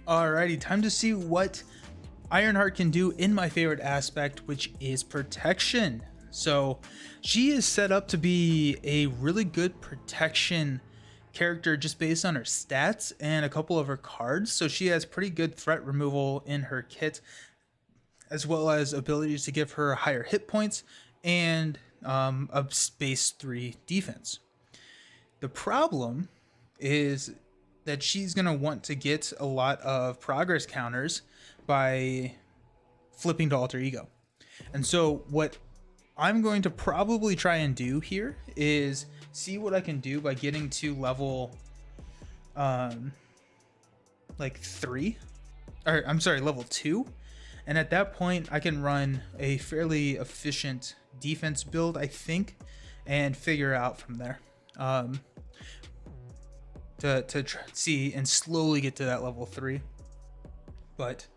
Alrighty, time to see what Ironheart can do in my favorite aspect, which is protection. So she is set up to be a really good protection character just based on her stats and a couple of her cards. So she has pretty good threat removal in her kit, as well as abilities to give her higher hit points and a base 3 defense. The problem is that she's going to want to get a lot of progress counters by flipping to alter ego. And so what I'm going to probably try and do here is see what I can do by getting to level like 3, or I'm sorry, level 2. And at that point I can run a fairly efficient defense build, I think, and figure out from there. To see and slowly get to that level 3. But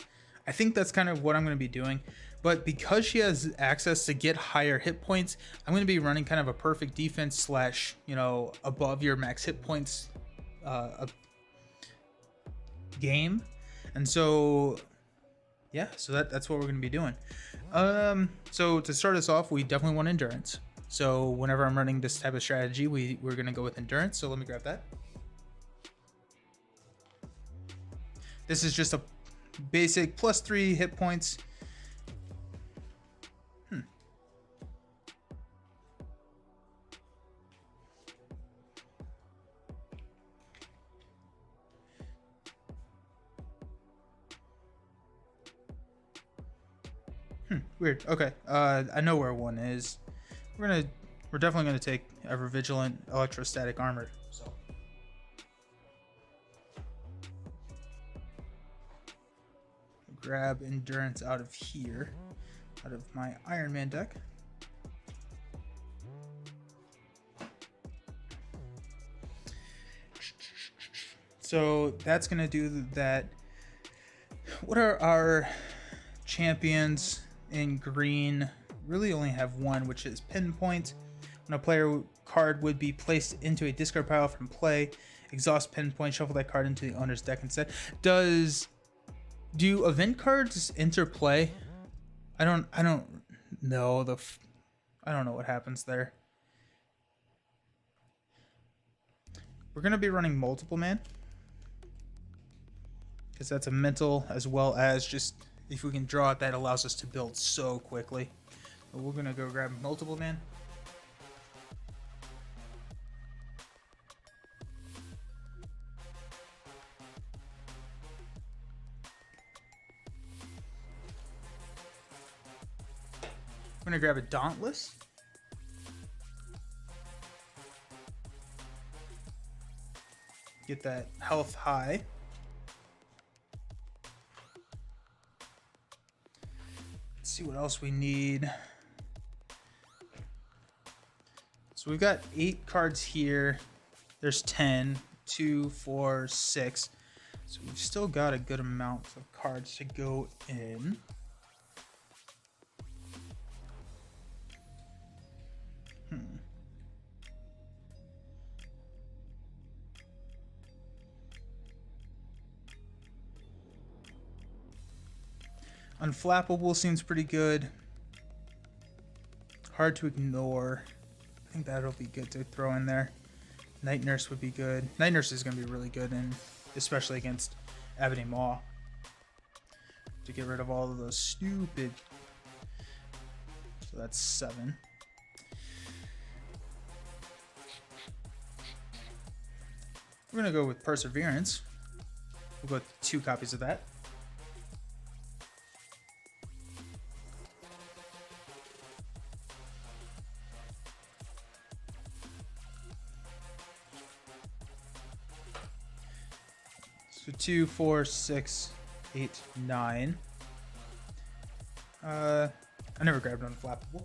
I think that's kind of what I'm going to be doing. But because she has access to get higher hit points, I'm going to be running kind of a perfect defense slash, above your max hit points game. And so, yeah, so that's what we're going to be doing. So to start us off, we definitely want endurance. So whenever I'm running this type of strategy, we're going to go with endurance. So let me grab that. This is just a basic +3 hit points. Weird. Okay. I know where one is. We're definitely gonna take ever vigilant electrostatic armor. So grab endurance out of here, out of my Iron Man deck. So that's gonna do that. What are our champions in green? Really only have one, which is pinpoint. When a player card would be placed into a discard pile from play, exhaust pinpoint, shuffle that card into the owner's deck instead. Do event cards interplay? I don't know I don't know what happens there. We're gonna be running multiple man, because that's a mental, as well as just if we can draw it, that allows us to build so quickly. But we're gonna go grab multiple man. We're gonna grab a Dauntless. Get that health high. Let's see what else we need. So we've got 8 cards here. There's 10, 2, 4, 6. So we've still got a good amount of cards to go in. Unflappable seems pretty good. Hard to ignore. I think that'll be good to throw in there. Night Nurse would be good. Night Nurse is going to be really good, and especially against Ebony Maw, to get rid of all of those stupid. So that's 7. We're going to go with Perseverance. We'll go with 2 copies of that. So 2, 4, 6, 8, 9. I never grabbed Unflappable.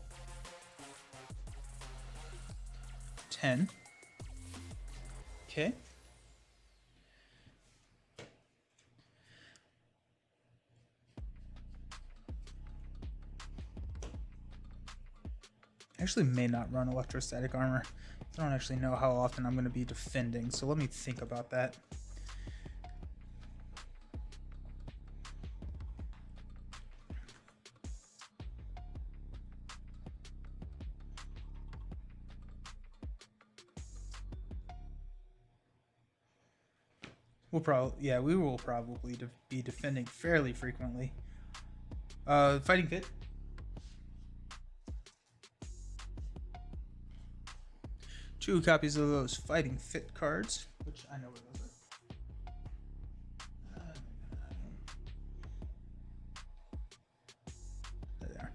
10. Okay. I actually may not run electrostatic armor. I don't actually know how often I'm going to be defending, so let me think about that. We will probably be defending fairly frequently. Fighting Fit. 2 copies of those Fighting Fit cards, which I know where those are. There they are.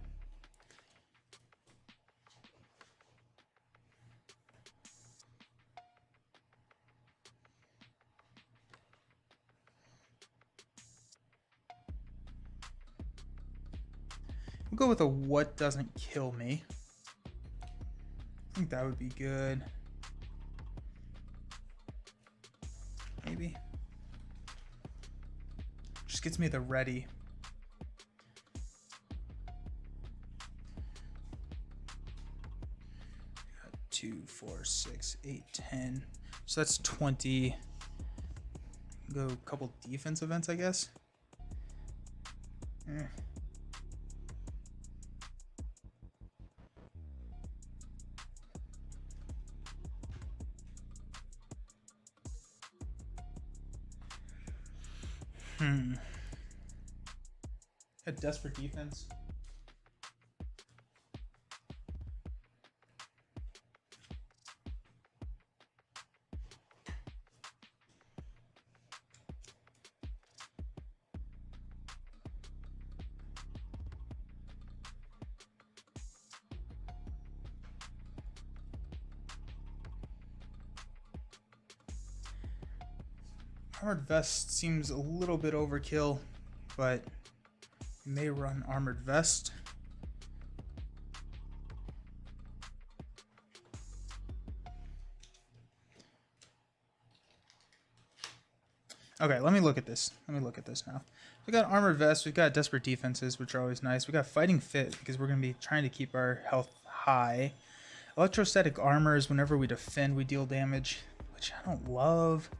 We'll go with a what doesn't kill me. I think that would be good. Maybe. Just gets me the ready. Got 2, 4, 6, 8, 10. So that's 20. Go a couple defense events, I guess. A desperate defense. Armored Vest seems a little bit overkill, but we may run Armored Vest. Okay, let me look at this. Now. We got Armored Vest, we've got Desperate Defenses, which are always nice. We got Fighting Fit, because we're going to be trying to keep our health high. Electrostatic Armor is whenever we defend, we deal damage, which I don't love.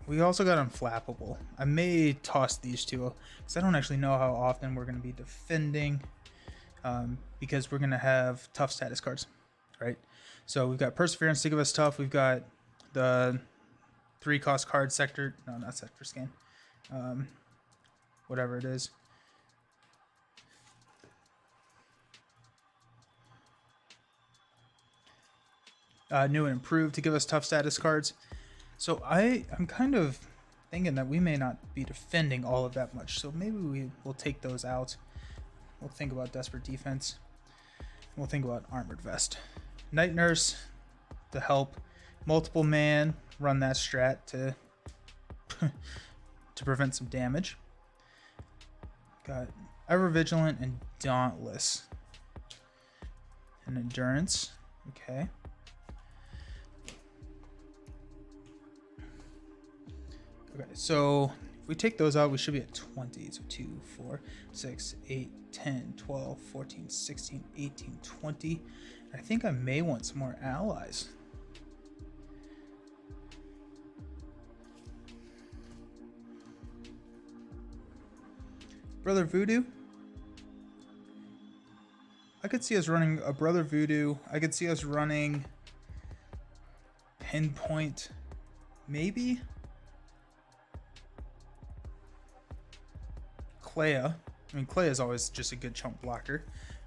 We also got Unflappable. I may toss these two because I don't actually know how often we're going to be defending, because we're going to have tough status cards, right? So we've got Perseverance to give us tough. We've got the 3-cost card sector. No, not sector scan. Whatever it is. New and improved to give us tough status cards. So I'm kind of thinking that we may not be defending all of that much. So maybe we will take those out. We'll think about Desperate Defense. We'll think about Armored Vest. Night Nurse to help. Multiple Man, run that strat to to prevent some damage. Got Ever Vigilant and Dauntless. And Endurance. Okay. Okay, so if we take those out, we should be at 20. So 2, 4, 6, 8, 10, 12, 14, 16, 18, 20. I think I may want some more allies. Brother Voodoo. I could see us running a Brother Voodoo. I could see us running Pinpoint, maybe. Clea. I mean, Clea is always just a good chunk blocker.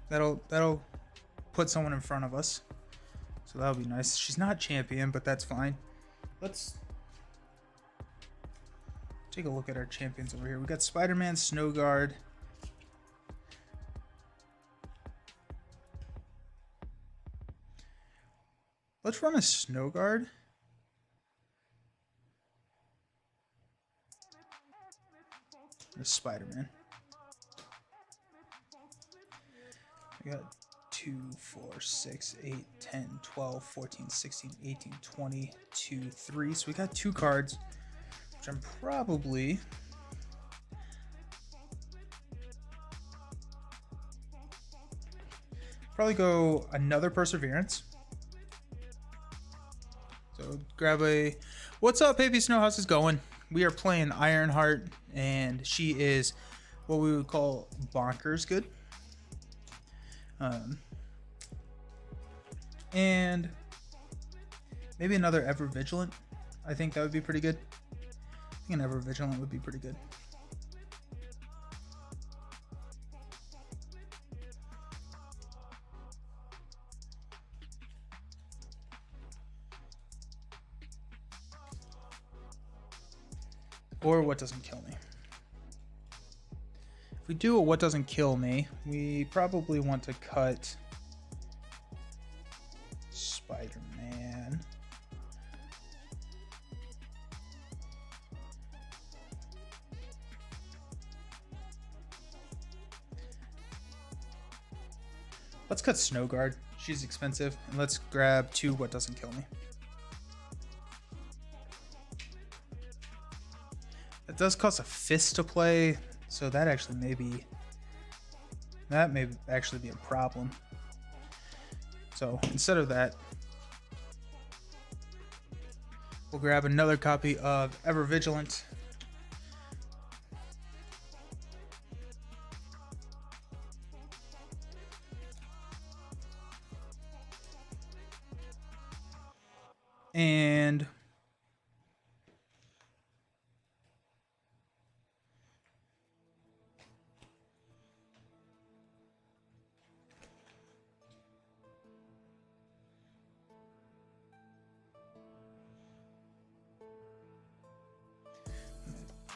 That'll put someone in front of us. So that'll be nice. She's not champion, but that's fine. Let's take a look at our champions over here. We got Spider-Man, Snow Guard. Let's run a Snow Guard. There's Spider-Man. We got 2, 4, 6, 8, 10, 12, 14, 16, 18, 20, 2, 3. So we got 2 cards, which I'm probably go another Perseverance. So grab a... What's up, Baby Snow? How's it going? We are playing Ironheart, and she is what we would call bonkers good. And maybe another Ever Vigilant. I think that would be pretty good. I think an Ever Vigilant would be pretty good. Or What Doesn't Kill Me. If we do a What Doesn't Kill Me, we probably want to cut Spider-Man. Let's cut Snowguard. She's expensive. And let's grab 2 What Doesn't Kill Me. It does cost a fist to play, so that actually may actually be a problem. So instead of that, we'll grab another copy of Ever Vigilant. And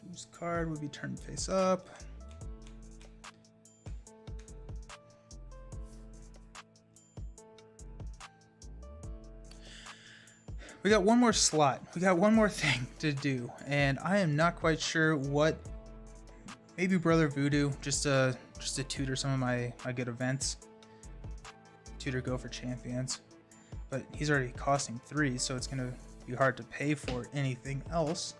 whose card would be turned face up. We got one more slot. We got one more thing to do, and I am not quite sure what. Maybe Brother Voodoo, just to tutor some of my good events. Tutor Go for Champions, but he's already costing 3, so it's gonna be hard to pay for anything else.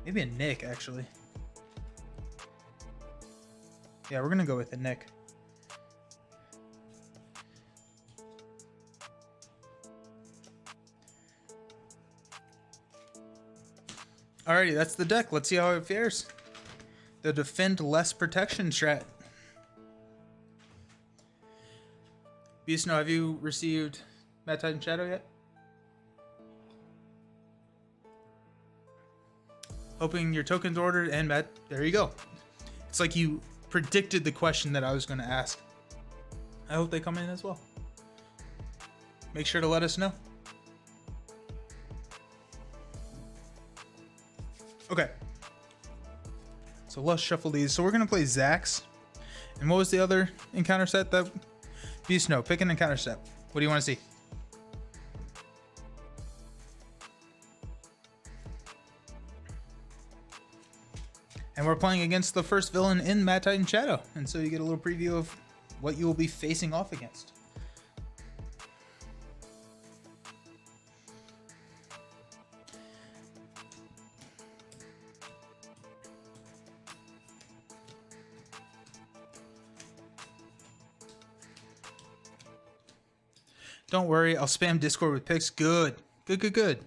Maybe a Nick, actually. Yeah, we're gonna go with a Nick. Alrighty, that's the deck. Let's see how it fares. The Defend Less Protection strat. Beast, have you received Mad Titan Shadow yet? Hoping your token's ordered and Matt. There you go. It's like you predicted the question that I was going to ask. I hope they come in as well. Make sure to let us know. Okay. So let's shuffle these. So we're going to play Zax. And what was the other encounter set that... Beast, pick an encounter set. What do you want to see? And we're playing against the first villain in Mad Titan Shadow. And so you get a little preview of what you will be facing off against. Don't worry, I'll spam Discord with picks. Good. Good.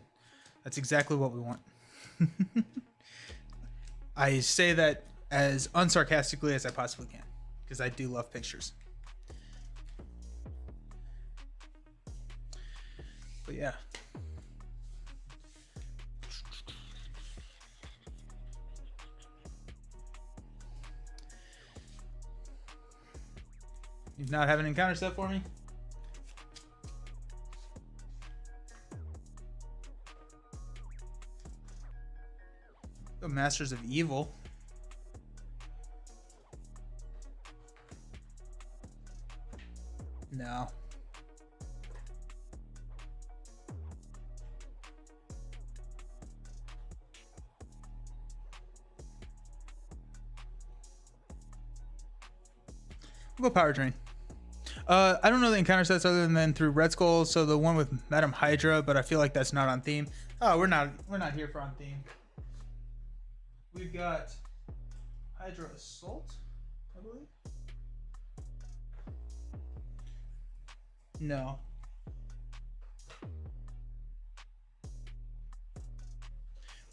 That's exactly what we want. I say that as unsarcastically as I possibly can, because I do love pictures. But yeah. You not have an encounter set for me? The Masters of Evil. No. We'll go Power Train. I don't know the encounter sets other than through Red Skull, so the one with Madam Hydra, but I feel like that's not on theme. Oh, we're not here for on theme. We've got Hydra Assault, I believe. No.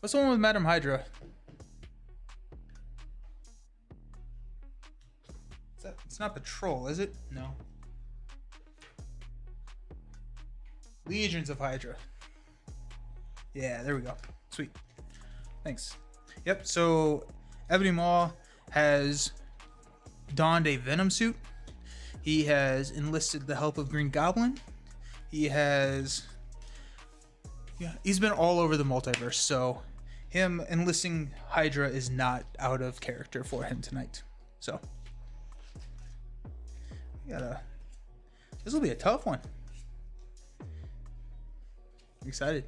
What's the one with Madam Hydra? It's not Patrol, is it? No. Legions of Hydra. Yeah, there we go. Sweet. Thanks. Yep, so Ebony Maw has donned a Venom suit. He has enlisted the help of Green Goblin. He's been all over the multiverse, so him enlisting Hydra is not out of character for him tonight. So this will be a tough one. I'm excited.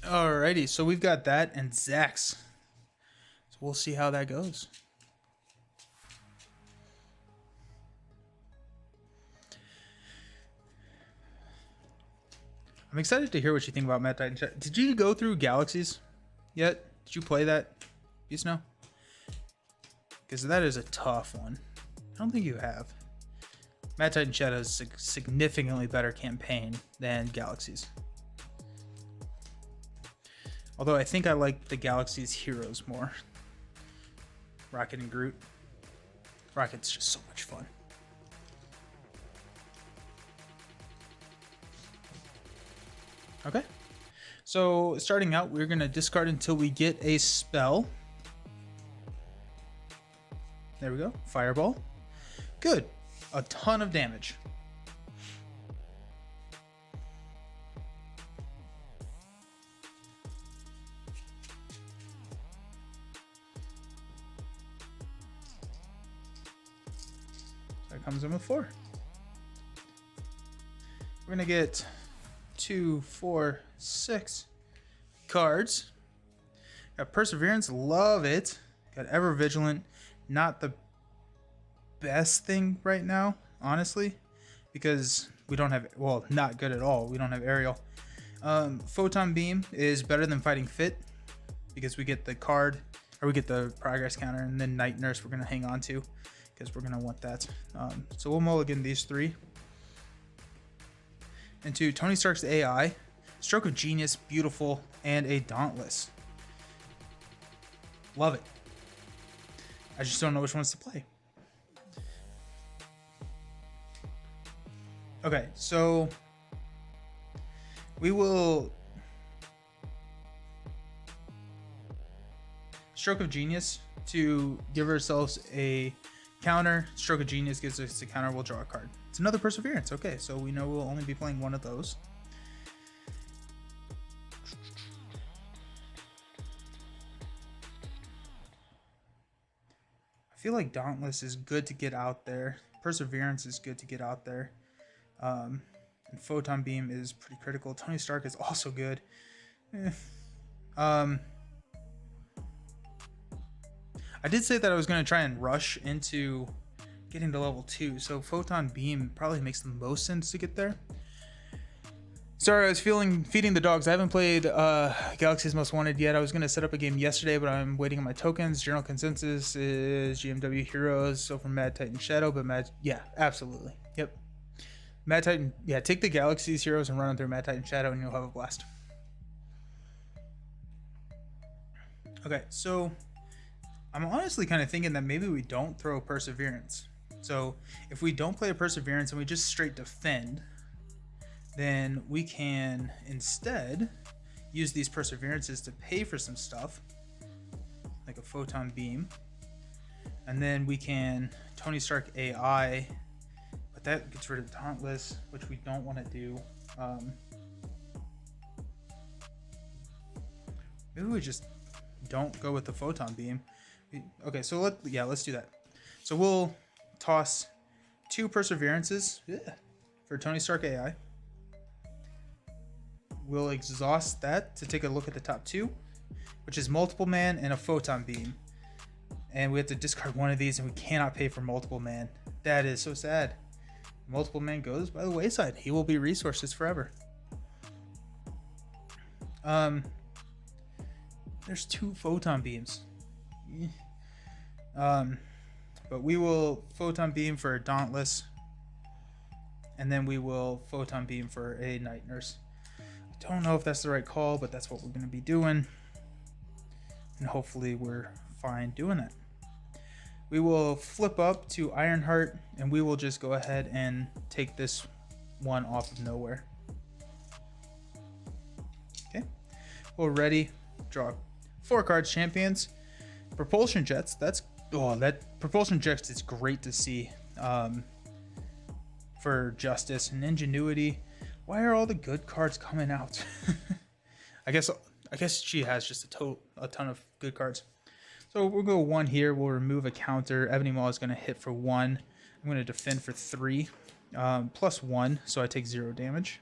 Alrighty, so we've got that and Zax. So we'll see how that goes. I'm excited to hear what you think about Mad Titan. Did you go through Galaxies yet? Did you play that? You know? Because that is a tough one. I don't think you have. Mad Titan Shadow is a significantly better campaign than Galaxies. Although I think I like the Galaxy's heroes more. Rocket and Groot. Rocket's just so much fun. Okay. So starting out, we're going to discard until we get a spell. There we go. Fireball. Good. A ton of damage. Comes in with 4. We're gonna get 2, 4, 6 cards. Got Perseverance, love it. Got Ever Vigilant, not the best thing right now, honestly, because we don't have, well, not good at all. We don't have Aerial. Photon Beam is better than Fighting Fit because we get the card, or we get the progress counter, and then Night Nurse we're gonna hang on to, because we're going to want that. So we'll mulligan these 3. Into Tony Stark's AI, Stroke of Genius, beautiful, and a Dauntless. Love it. I just don't know which ones to play. Okay, so we will Stroke of Genius to give ourselves a counter. Stroke of Genius gives us a counter. We'll draw a card. It's another Perseverance. Okay, so we know we'll only be playing one of those. I feel like Dauntless is good to get out there. Perseverance is good to get out there. And Photon Beam is pretty critical. Tony Stark is also good. I did say that I was going to try and rush into getting to level 2, so Photon Beam probably makes the most sense to get there. Sorry, I was feeding the dogs. I haven't played Galaxy's Most Wanted yet. I was going to set up a game yesterday, but I'm waiting on my tokens. General consensus is GMW Heroes, so from Mad Titan Shadow, but yeah, absolutely. Yep. Mad Titan, yeah, take the Galaxy's Heroes and run them through Mad Titan Shadow and you'll have a blast. Okay, so I'm honestly kind of thinking that maybe we don't throw Perseverance. So if we don't play a Perseverance and we just straight defend, then we can instead use these Perseverances to pay for some stuff, like a Photon Beam. And then we can Tony Stark AI, but that gets rid of Dauntless, which we don't want to do. Maybe we just don't go with the Photon Beam. Okay, so let's do that. So we'll toss 2 Perseverances for Tony Stark AI. We'll exhaust that to take a look at the top 2, which is Multiple Man and a Photon Beam. And we have to discard one of these, and we cannot pay for Multiple Man. That is so sad. Multiple Man goes by the wayside. He will be resources forever. There's 2 Photon Beams. But we will Photon Beam for a Dauntless, and then we will Photon Beam for a Night Nurse. Don't know if that's the right call, but that's what we're going to be doing. And hopefully we're fine doing that. We will flip up to Ironheart, and we will just go ahead and take this one off of nowhere. Okay, we're ready. Draw 4 cards. Champions, Propulsion Jets. That Propulsion Jets is great to see for Justice and Ingenuity. Why are all the good cards coming out? I guess she has just a ton of good cards. So we'll go 1 here. We'll remove a counter. Ebony Maw is going to hit for 1. I'm going to defend for 3. Plus 1, so I take 0 damage.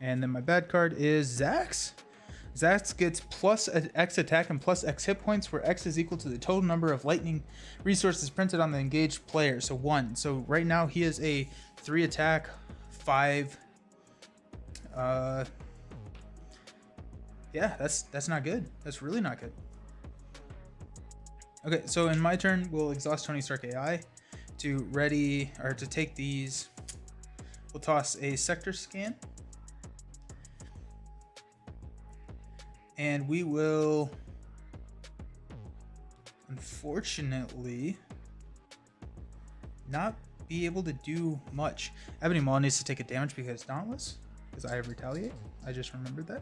And then my bad card is Zax. Zax gets plus X attack and plus X hit points, where X is equal to the total number of lightning resources printed on the engaged player. So 1. So right now he is a 3 attack, 5. Yeah, that's not good. That's really not good. Okay, so in my turn, we'll exhaust Tony Stark AI to take these. We'll toss a sector scan. And we will, unfortunately, not be able to do much. Ebony Maw needs to take a damage because Dauntless, because I have Retaliate. I just remembered that.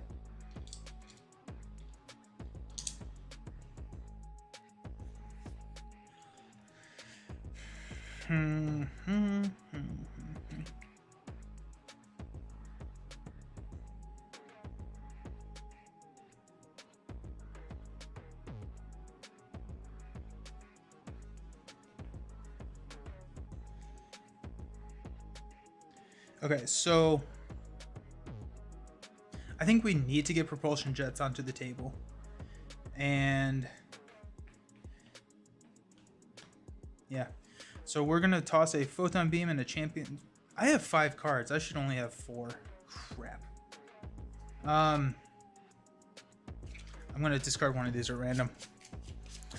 Okay, so I think we need to get Propulsion Jets onto the table. And yeah, so we're going to toss a Photon Beam and a Champion. I have 5 cards. I should only have 4. Crap. I'm going to discard one of these at random.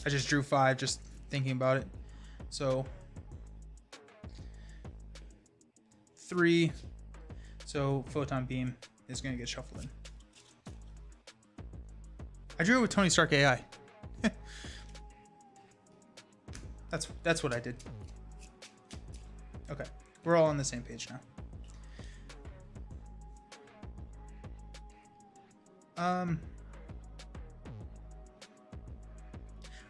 I just drew 5 just thinking about it. So 3. So Photon Beam is going to get shuffled in. I drew it with Tony Stark AI. That's what I did. Okay, we're all on the same page now.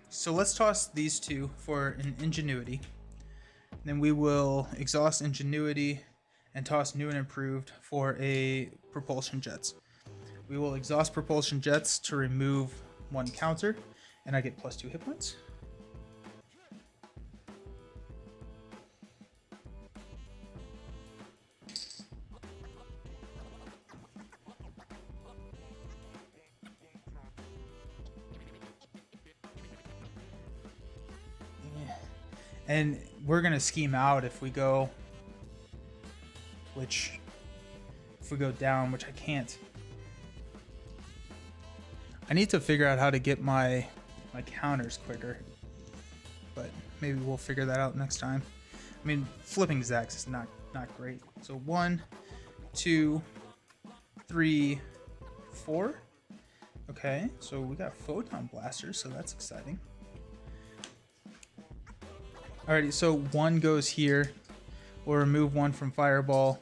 So let's toss these 2 for an Ingenuity. Then we will exhaust Ingenuity and toss New and Improved for a Propulsion Jets. We will exhaust Propulsion Jets to remove 1 counter, and I get plus 2 hit points. And we're gonna scheme out if we go down, which I can't. I need to figure out how to get my counters quicker, but maybe we'll figure that out next time. I mean, flipping Zax is not great. So 1, 2, 3, 4. Okay, so we got Photon Blasters, so that's exciting. Alrighty, so 1 goes here. We'll remove 1 from Fireball.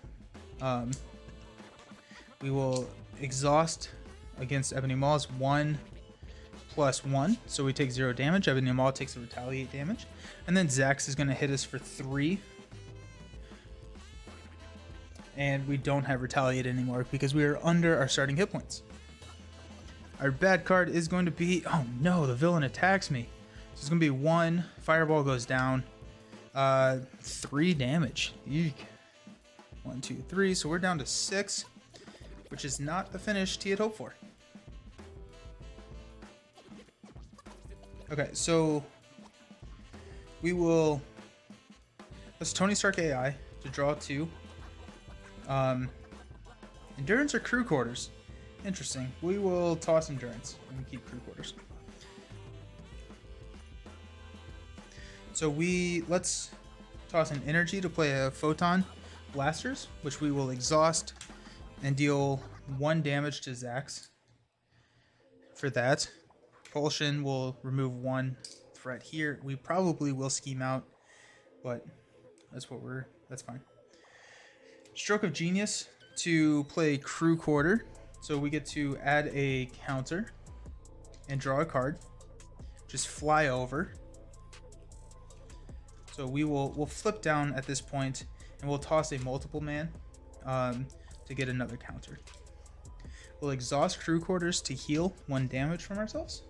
We will exhaust against Ebony Maw's 1 plus 1, so we take 0 damage. Ebony Maw takes the Retaliate damage, and then Zax is going to hit us for 3. And we don't have Retaliate anymore because we are under our starting hit points. Our bad card is going to be, oh no, the villain attacks me. So it's going to be 1, Fireball goes down, 3 damage. Eek. 1, 2, 3, so we're down to 6, which is not the finish T had hoped for. Okay, so let's Tony Stark AI to draw 2. Endurance or Crew Quarters? Interesting. We will toss Endurance and keep Crew Quarters. So let's toss an Energy to play a Photon Blasters, which we will exhaust and deal 1 damage to Zax for that. Propulsion will remove 1 threat here. We probably will scheme out, but that's fine. Stroke of Genius to play Crew Quarter. So we get to add a counter and draw a card. Just fly over. So we'll flip down at this point and we'll toss a multiple man to get another counter. We'll exhaust Crew Quarters to heal 1 damage from ourselves.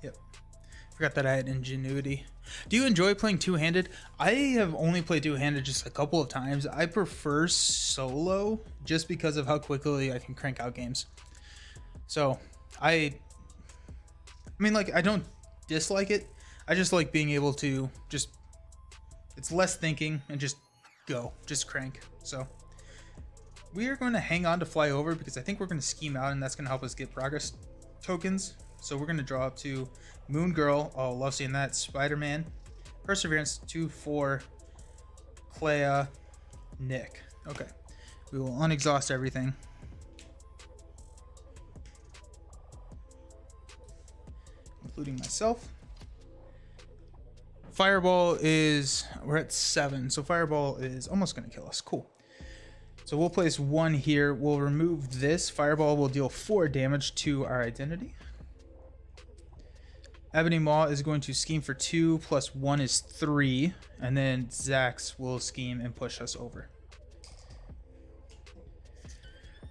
Yep. Forgot that I had Ingenuity. Do you enjoy playing two-handed? I have only played two-handed just a couple of times. I prefer solo just because of how quickly I can crank out games. So I mean, like, I don't dislike it. I just like being able to just, it's less thinking and just go, just crank. So we are going to hang on to fly over because I think we're going to scheme out and that's going to help us get progress tokens. So we're going to draw up to Moon Girl. Oh, love seeing that. Spider-Man. Perseverance 2-4. Clea. Nick. Okay. We will unexhaust everything. Including myself. Fireball is, we're at 7. So Fireball is almost going to kill us. Cool. So we'll place 1 here. We'll remove this. Fireball will deal 4 damage to our identity. Ebony Maw is going to scheme for 2 plus 1 is 3. And then Zax will scheme and push us over.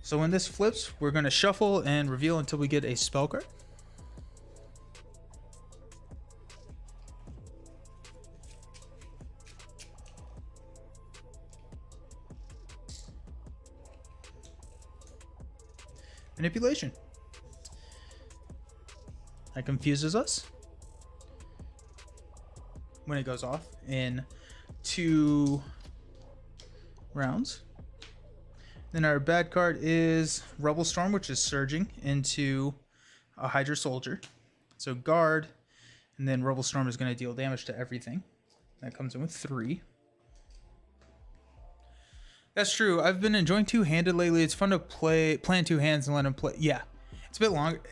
So when this flips, we're going to shuffle and reveal until we get a spell card. Manipulation. That confuses us when it goes off in 2 rounds. Then our bad card is Rebel Storm, which is surging into a Hydra Soldier. So guard, and then Rebel Storm is going to deal damage to everything. That comes in with 3. That's true. I've been enjoying two-handed lately. It's fun to plan 2 hands and let them play. Yeah, it's a bit longer.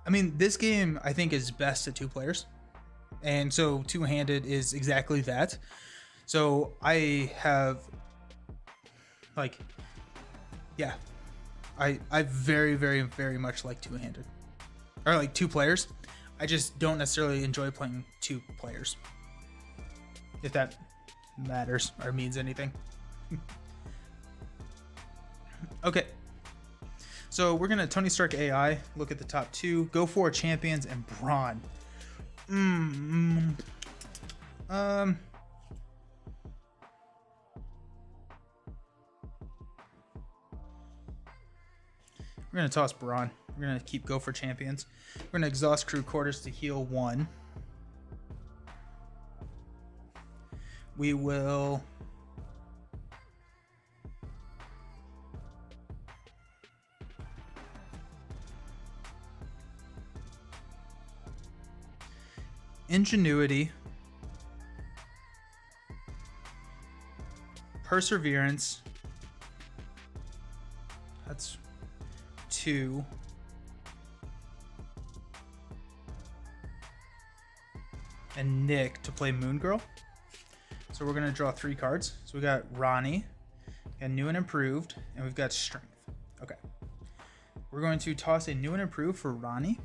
I mean, this game I think is best at 2 players, and so two-handed is exactly that. So I have, like, yeah, I very, very, very much like two-handed, or like 2 players. I just don't necessarily enjoy playing 2 players, if that matters or means anything. Okay, so we're gonna Tony Stark AI, look at the top 2, go for champions and Braun. We're gonna toss Braun. We're gonna keep go for champions. We're gonna exhaust Crew Quarters to heal 1. We will Ingenuity, Perseverance, that's 2, and Nick to play Moon Girl. So we're going to draw 3 cards. So we got Ronnie, and New and Improved, and we've got Strength. Okay. We're going to toss a New and Improved for Ronnie.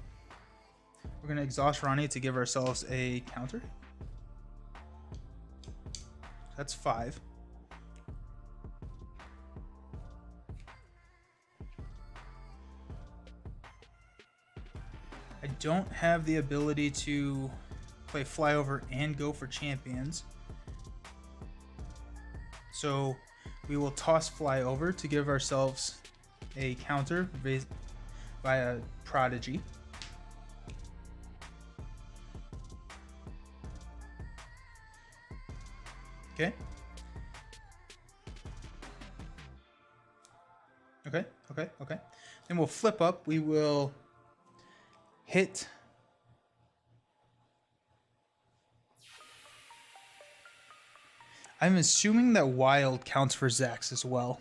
We're going to exhaust Ronnie to give ourselves a counter. That's 5. I don't have the ability to play flyover and go for champions. So we will toss flyover to give ourselves a counter via Prodigy. Okay. Okay. Then we'll flip up. We will hit I'm assuming that Wild counts for Zax as well.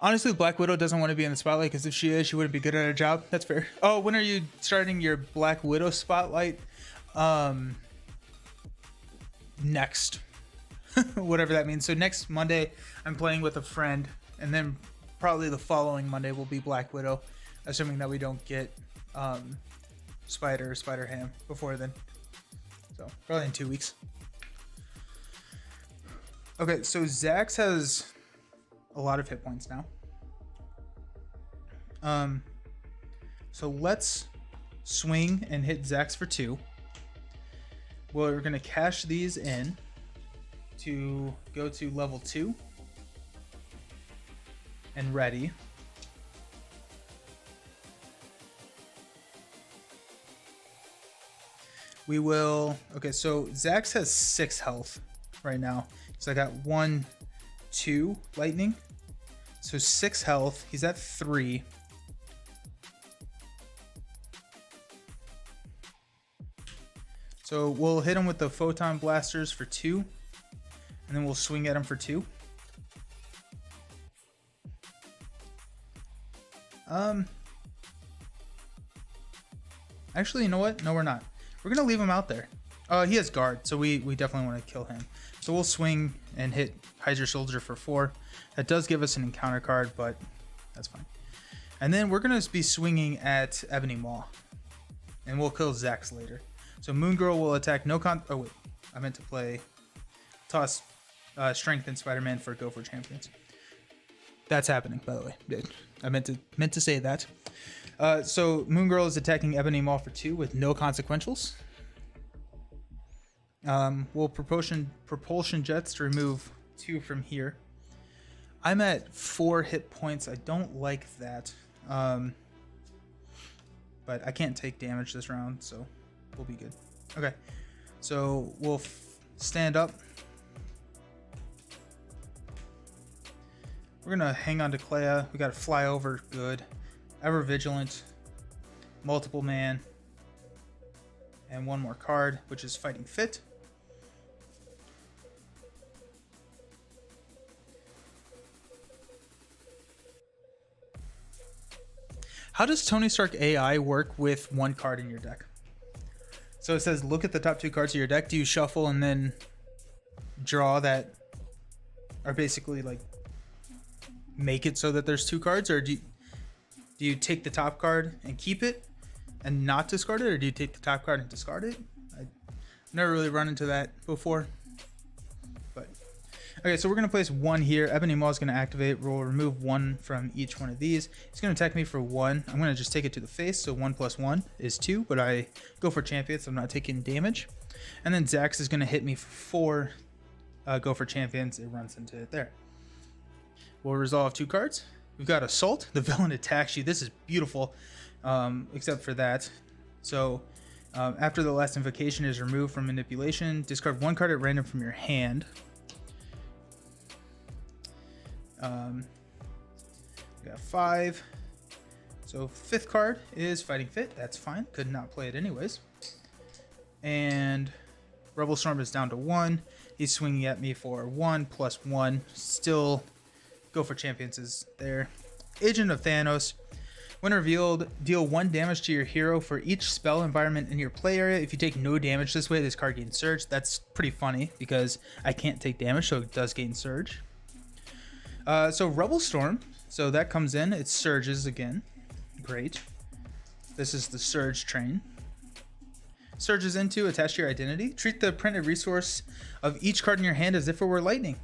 Honestly, Black Widow doesn't want to be in the spotlight because if she is, she wouldn't be good at her job. That's fair. Oh, when are you starting your Black Widow spotlight? Next. Whatever that means. So next Monday, I'm playing with a friend, and then probably the following Monday will be Black Widow, assuming that we don't get Spider-Ham before then. So probably in 2 weeks. Okay, so Zax has a lot of hit points now. So let's swing and hit Zax for 2. We're gonna cash these in to go to level 2 and ready. We will. Okay, so Zax has 6 health right now. So I got 1, 2 lightning. So 6 health. He's at 3. So we'll hit him with the photon blasters for 2, and then we'll swing at him for 2. Actually, you know what? No, we're not. We're gonna leave him out there. He has guard, so we definitely want to kill him. So we'll swing and hit Hydra Soldier for 4. That does give us an encounter card, but that's fine. And then we're gonna be swinging at Ebony Maw, and we'll kill Zax later. So Moon Girl will attack oh wait, I meant to play toss Strength and Spider-Man for Go for Champions. That's happening, by the way. I meant to say that. So Moon Girl is attacking Ebony Maw for 2 with no consequentials. We'll propulsion jets to remove 2 from here. I'm at 4 hit points. I don't like that. But I can't take damage this round, so we'll be good. Okay, so we'll stand up. We're gonna hang on to Clea. We gotta fly over. Good. Ever Vigilant. Multiple Man. And 1 more card, which is Fighting Fit. How does Tony Stark AI work with 1 card in your deck? So it says, look at the top 2 cards of your deck. Do you shuffle and then draw that are basically like make it so that there's 2 cards, or do you take the top card and keep it and not discard it, or do you take the top card and discard it? I've never really run into that before. But okay, so we're gonna place 1 here. Ebony Maw is gonna activate. We'll remove 1 from each one of these. He's gonna attack me for 1. I'm gonna just take it to the face. So 1 + 1 is 2, but I go for Champions, so I'm not taking damage. And then Zax is gonna hit me for 4. Go for Champions. It runs into it there. We'll resolve 2 cards. We've got Assault. The villain attacks you. This is beautiful, except for that. So after the last invocation is removed from manipulation, discard 1 card at random from your hand. We got 5. So 5th card is Fighting Fit. That's fine. Could not play it anyways. And Rebel Storm is down to 1. He's swinging at me for 1 + 1. Still Go for Champions is there. Agent of Thanos. When revealed, deal 1 damage to your hero for each spell environment in your play area. If you take no damage this way, this card gains Surge. That's pretty funny because I can't take damage, so it does gain Surge. So Rebel Storm. So that comes in. It surges again. Great. This is the Surge train. Surges into, attach to your identity. Treat the printed resource of each card in your hand as if it were lightning.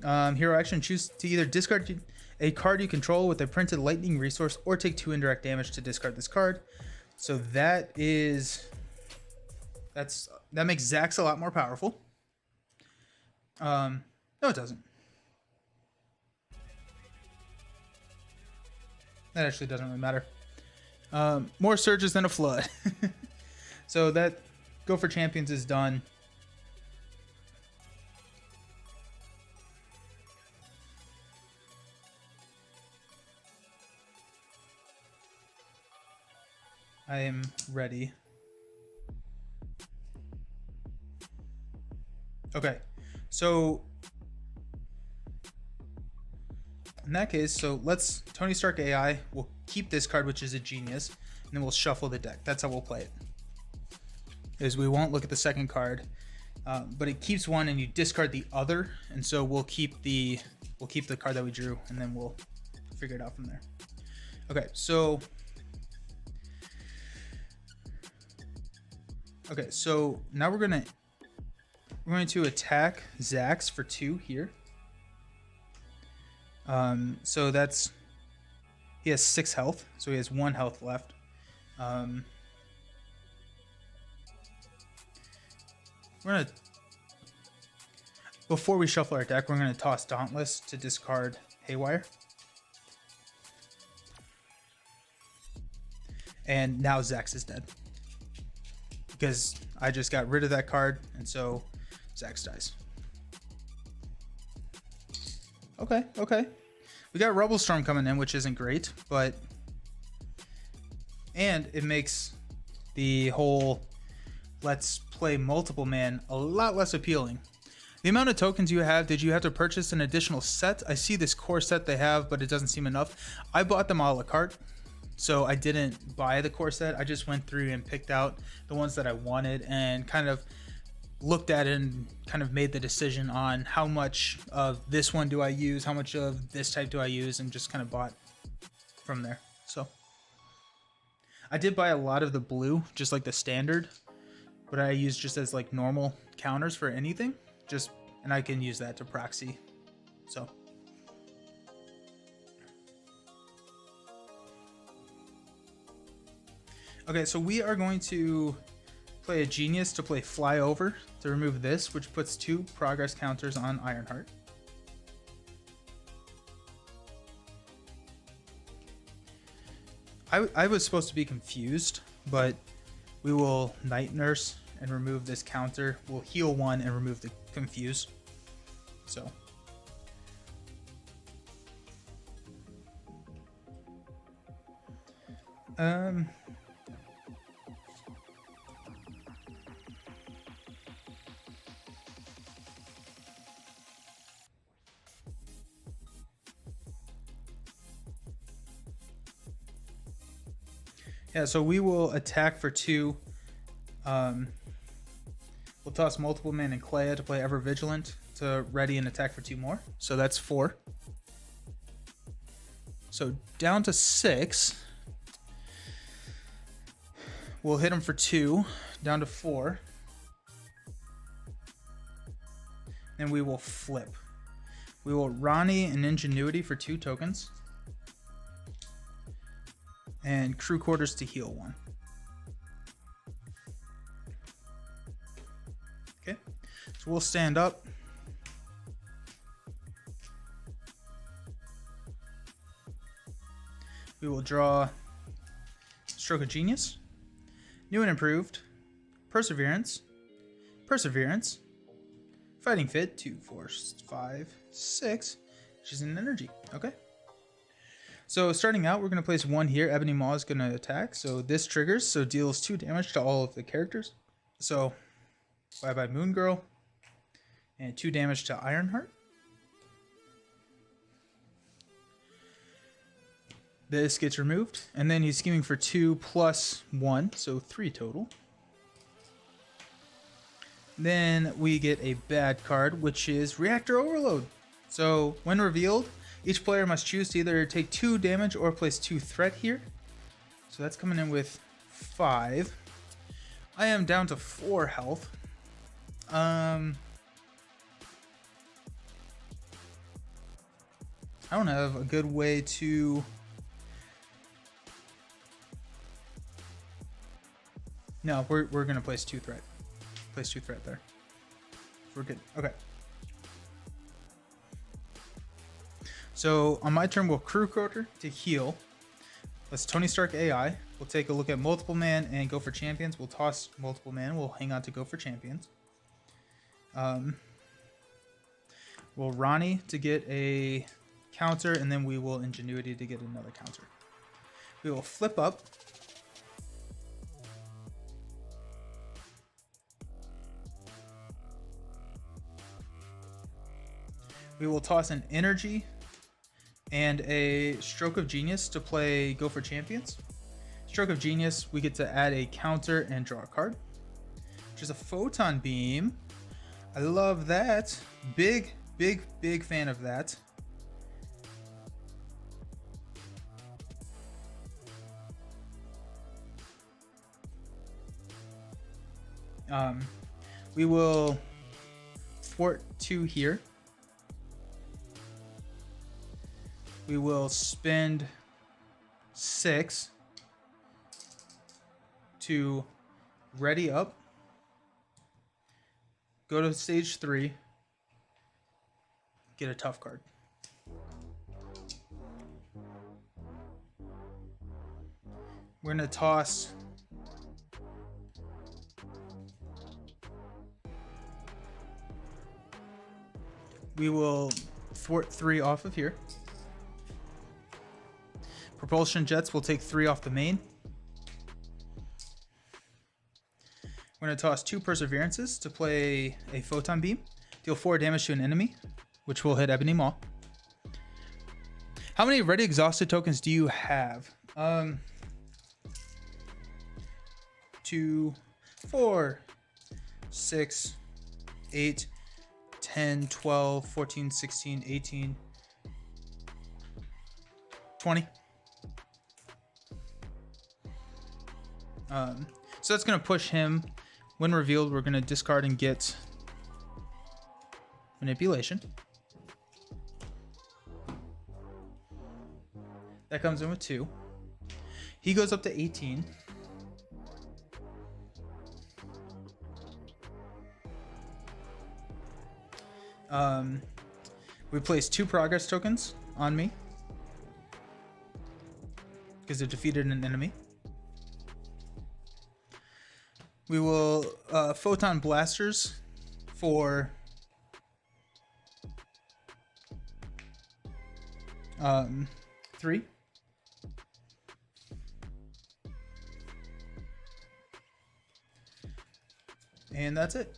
Hero action, choose to either discard a card you control with a printed lightning resource or take 2 indirect damage to discard this card. So that makes Zax a lot more powerful. No, it doesn't. That actually doesn't really matter. More surges than a flood. So that Go for Champions is done. I am ready. Okay, So in that case, so let's Tony Stark AI. We'll keep this card, which is a genius, and then we'll shuffle the deck. That's how we'll play it. Is we won't look at the second card, but it keeps one, and you discard the other, and so we'll keep the card that we drew, and then we'll figure it out from there. Okay, so now we're going to attack Zax for 2 here. So that's, he has 6 health, so he has 1 health left. We're gonna, before we shuffle our deck, we're gonna toss Dauntless to discard Haywire. And now Zax is dead, because I just got rid of that card, and so Zax dies. Okay. We got Rebel Storm coming in, which isn't great, but... And it makes the whole let's play multiple man a lot less appealing. The amount of tokens you have, did you have to purchase an additional set? I see this core set they have, but it doesn't seem enough. I bought them a la carte, so I didn't buy the core set. I just went through and picked out the ones that I wanted and kind of looked at it and kind of made the decision on how much of this one do I use, how much of this type do I use, and just kind of bought from there. So I did buy a lot of the blue, just like the standard, but I use just as like normal counters for anything, just, and I can use that to proxy. So okay, so we are going to play a genius to play Fly Over to remove this, which puts 2 progress counters on Ironheart. I was supposed to be confused, but we will Night Nurse and remove this counter. We'll heal 1 and remove the confuse. So yeah, so we will attack for 2. We'll toss Multiple Man and Clea to play Ever Vigilant to ready and attack for 2 more. So that's 4. So down to 6. We'll hit him for 2. Down to 4. And we will flip. We will Ronnie and Ingenuity for 2 tokens. And Crew Quarters to heal 1. Okay, so we'll stand up. We will draw Stroke of Genius, New and Improved, Perseverance, Fighting Fit, 2, 4, 5, 6, which is an energy. Okay. So starting out, we're going to place 1 here. Ebony Maw is going to attack. So this triggers, so deals 2 damage to all of the characters. So bye-bye Moon Girl. And 2 damage to Ironheart. This gets removed. And then he's scheming for 2 plus 1, so 3 total. Then we get a bad card, which is Reactor Overload. So when revealed, each player must choose to either take 2 damage or place 2 threat here. So that's coming in with 5. I am down to 4 health. I don't have a good way to... No, we're going to place 2 threat. Place 2 threat there. We're good. Okay. So on my turn, we'll Crew Quarter to heal. Let's Tony Stark AI. We'll take a look at Multiple Man and go for Champions. We'll toss Multiple Man. We'll hang on to go for Champions. We'll Ronnie to get a counter, and then we will Ingenuity to get another counter. We will flip up. We will toss an energy and a stroke of genius to play Go for Champions. Stroke of genius, we get to add a counter and draw a card, which is a photon beam. I love that. Big fan of that. We will thwart 2 here. We will spend 6 to ready up, go to stage 3, get a tough card. We're gonna toss we will thwart 3 off of here. Propulsion jets will take 3 off the main. We're going to toss 2 perseverances to play a photon beam. Deal 4 damage to an enemy, which will hit Ebony Maw. How many ready exhausted tokens do you have? 2, 4, 6, 8, 10, 12, 14, 16, 18, 20. So that's going to push him. When revealed, we're going to discard and get manipulation. That comes in with 2. He goes up to 18. We place 2 progress tokens on me because it defeated an enemy. We will photon blasters for 3. And that's it.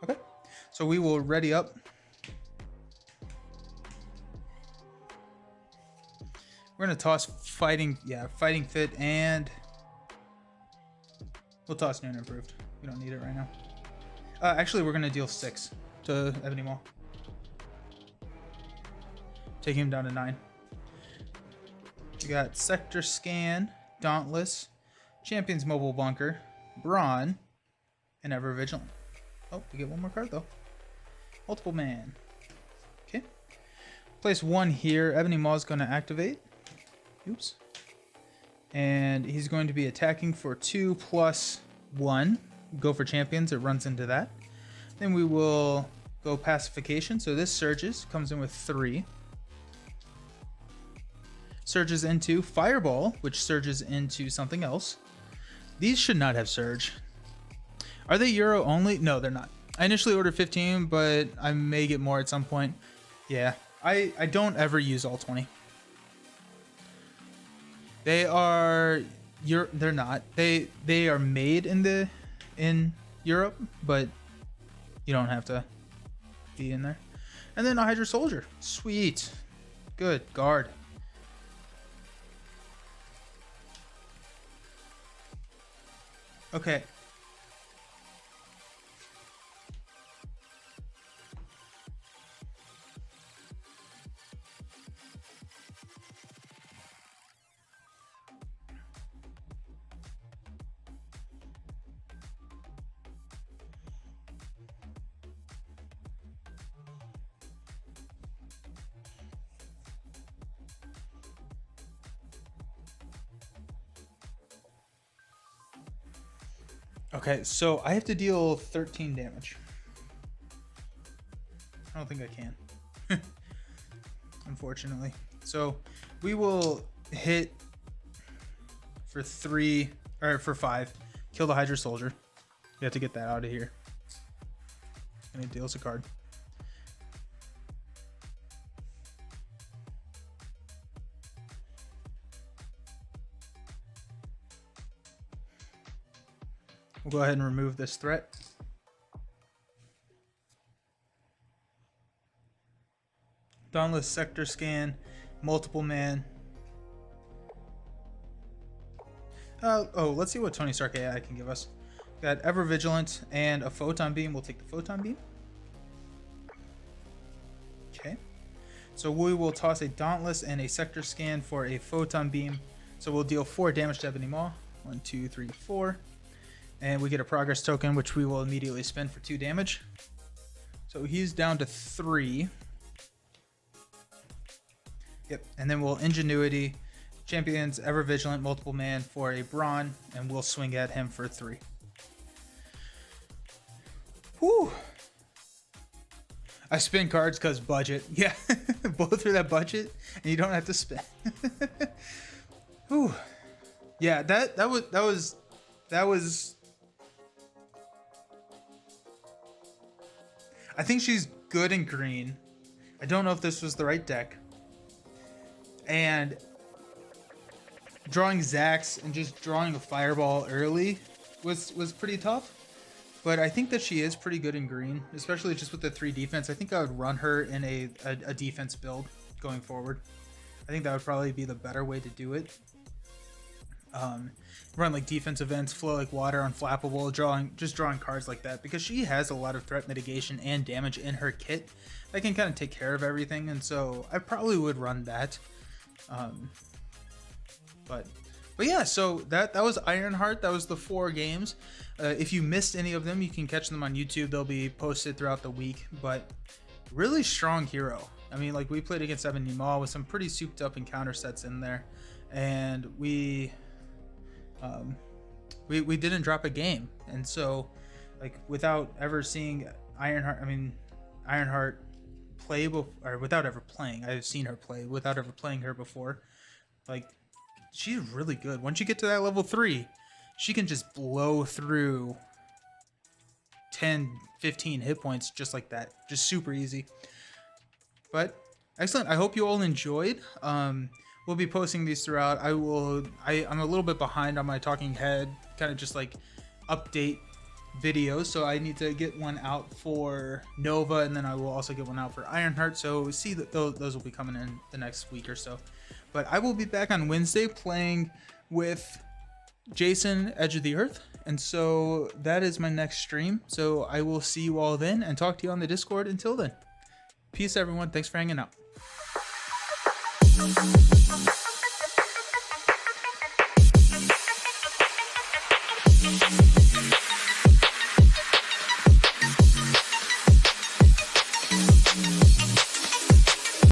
Okay, so we will ready up. We're gonna toss fighting fit, and we'll toss new and improved. We don't need it right now. Actually, we're gonna deal 6 to Ebony Maw. Take him down to 9. We got Sector Scan, Dauntless, Champion's Mobile Bunker, Brawn, and Ever Vigilant. Oh, we get 1 more card though. Multiple Man. Okay. Place 1 here. Ebony Maw is going to activate. Oops. And he's going to be attacking for 2 plus 1. Go for Champions. It runs into that. Then we will go Pacification. So this surges. Comes in with 3. Surges into Fireball, which surges into something else. These should not have surge. Are they Euro only? No, they're not. I initially ordered 15, but I may get more at some point. Yeah, I don't ever use all 20. They are they're not. They are made in Europe, but you don't have to be in there. And then a Hydra Soldier. Sweet. Good. Guard. Okay. Okay, so I have to deal 13 damage. I don't think I can. Unfortunately. So we will hit for 3 or for 5. Kill the Hydra Soldier. We have to get that out of here. And it deals a card. We'll go ahead and remove this threat. Dauntless Sector Scan, Multiple Man. Let's see what Tony Stark AI can give us. Got Ever Vigilant and a Photon Beam. We'll take the Photon Beam. Okay. So we will toss a Dauntless and a Sector Scan for a Photon Beam. So we'll deal 4 damage to Ebony Maw. 1, 2, 3, 4. And we get a Progress Token, which we will immediately spend for 2 damage. So he's down to 3. Yep. And then we'll Ingenuity, Champions, Ever Vigilant, Multiple Man for a Brawn, and we'll swing at him for 3. Whew. I spin cards because budget. Yeah, both for that budget, and you don't have to spend. Whew. Yeah, that was. I think she's good in green. I don't know if this was the right deck. And drawing Zax and just drawing a Fireball early was pretty tough. But I think that she is pretty good in green, especially just with the 3 defense. I think I would run her in a defense build going forward. I think that would probably be the better way to do it. Run like defense events, Flow Like Water, Unflappable, just drawing cards like that, because she has a lot of threat mitigation and damage in her kit that can kind of take care of everything, and so I probably would run that. But yeah, so that was Ironheart. That was the 4 games. If you missed any of them, you can catch them on YouTube. They'll be posted throughout the week. But really strong hero. I mean, like, we played against Ebony Maw with some pretty souped up encounter sets in there, and we didn't drop a game. And so, like, without ever seeing Ironheart play or without ever playing, I've seen her play without ever playing her before. Like, she's really good. Once you get to that level 3, she can just blow through 10, 15 hit points just like that. Just super easy. But excellent. I hope you all enjoyed. We'll be posting these throughout. I'm a little bit behind on my talking head, kind of just like update videos. So I need to get one out for Nova, and then I will also get one out for Ironheart. So see that those will be coming in the next week or so. But I will be back on Wednesday playing with Jason, Edge of the Earth. And so that is my next stream. So I will see you all then and talk to you on the Discord until then. Peace, everyone. Thanks for hanging out.